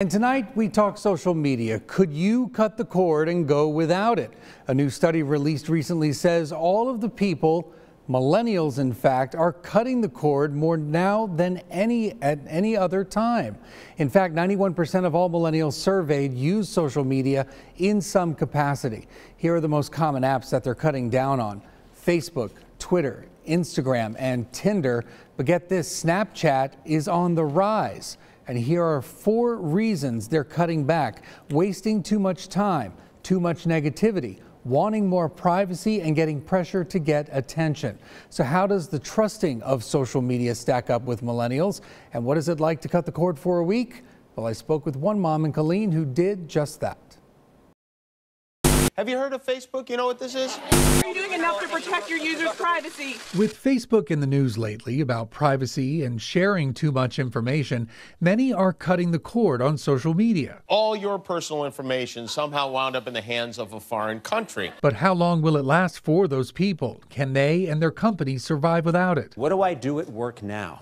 And tonight we talk social media. Could you cut the cord and go without it? A new study released recently says all of the people, millennials in fact, are cutting the cord more now than at any other time. In fact, 91% of all millennials surveyed use social media in some capacity. Here are the most common apps that they're cutting down on: Facebook, Twitter, Instagram, and Tinder. But get this, Snapchat is on the rise. And here are 4 reasons they're cutting back: wasting too much time, too much negativity, wanting more privacy, and getting pressure to get attention. So how does the trusting of social media stack up with millennials? And what is it like to cut the cord for a week? Well, I spoke with one mom in Killeen who did just that. Have you heard of Facebook? You know what this is? Are you doing enough to protect your users' privacy? With Facebook in the news lately about privacy and sharing too much information, many are cutting the cord on social media. All your personal information somehow wound up in the hands of a foreign country. But how long will it last for those people? Can they and their companies survive without it? What do I do at work now?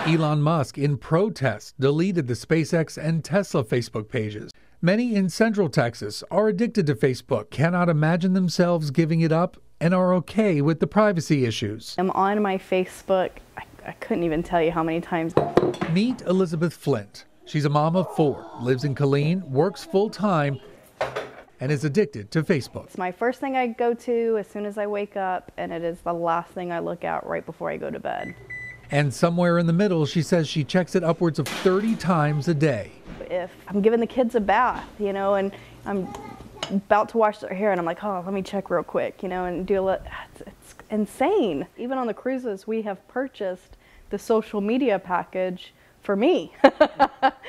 Elon Musk, in protest, deleted the SpaceX and Tesla Facebook pages. Many in Central Texas are addicted to Facebook, cannot imagine themselves giving it up, and are okay with the privacy issues. I'm on my Facebook, I couldn't even tell you how many times. Meet Elizabeth Flint. She's a mom of 4, lives in Killeen, works full-time, and is addicted to Facebook. It's my first thing I go to as soon as I wake up, and it is the last thing I look at right before I go to bed. And somewhere in the middle, she says she checks it upwards of 30 times a day. If I'm giving the kids a bath, and I'm about to wash their hair, and I'm like, oh, let me check real quick, and do it. It's insane. Even on the cruises, we have purchased the social media package for me.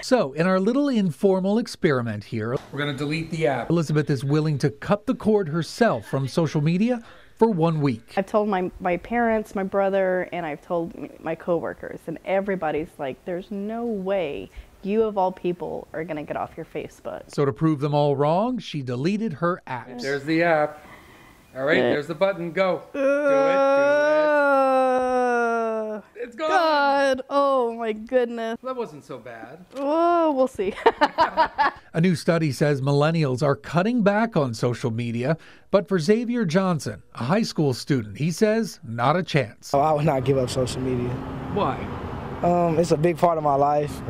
So in our little informal experiment here, we're going to delete the app. Elizabeth is willing to cut the cord herself from social media for 1 week. I've told my parents, my brother, and I've told my coworkers, and everybody's like, there's no way you of all people are gonna get off your Facebook. So to prove them all wrong, she deleted her app. There's the app. All right, there's the button. Go. Do it. It's gone. God, oh my goodness. That wasn't so bad. Oh, we'll see. A new study says millennials are cutting back on social media, but for Xavier Johnson, a high school student, he says not a chance. Oh, I would not give up social media. Why? It's a big part of my life.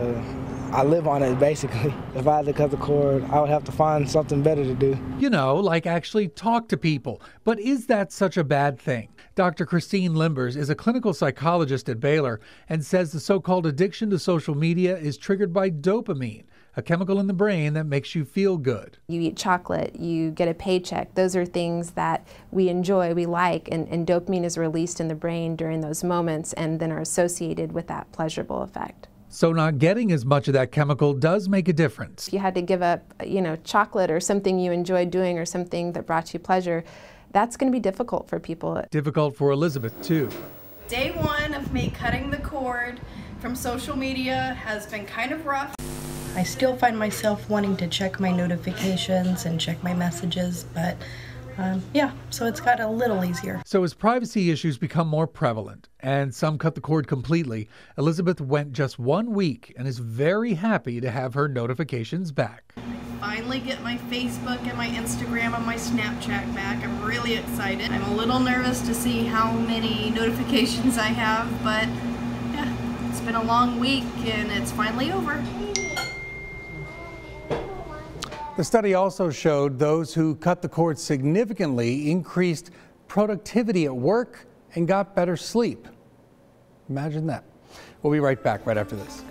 I live on it, basically. If I had to cut the cord, I would have to find something better to do. Like actually talk to people. But is that such a bad thing? Dr. Christine Limbers is a clinical psychologist at Baylor and says the so-called addiction to social media is triggered by dopamine, a chemical in the brain that makes you feel good. You eat chocolate, you get a paycheck. Those are things that we enjoy, we like, and dopamine is released in the brain during those moments and then are associated with that pleasurable effect. So not getting as much of that chemical does make a difference. If you had to give up, chocolate or something you enjoyed doing or something that brought you pleasure, that's going to be difficult for people. Difficult for Elizabeth, too. Day 1 of me cutting the cord from social media has been kind of rough. I still find myself wanting to check my notifications and check my messages, but so it's got a little easier. So as privacy issues become more prevalent and some cut the cord completely, Elizabeth went just 1 week and is very happy to have her notifications back. Finally get my Facebook and my Instagram and my Snapchat back. I'm really excited. I'm a little nervous to see how many notifications I have, but yeah, it's been a long week and it's finally over. The study also showed those who cut the cord significantly increased productivity at work and got better sleep. Imagine that. We'll be right back right after this.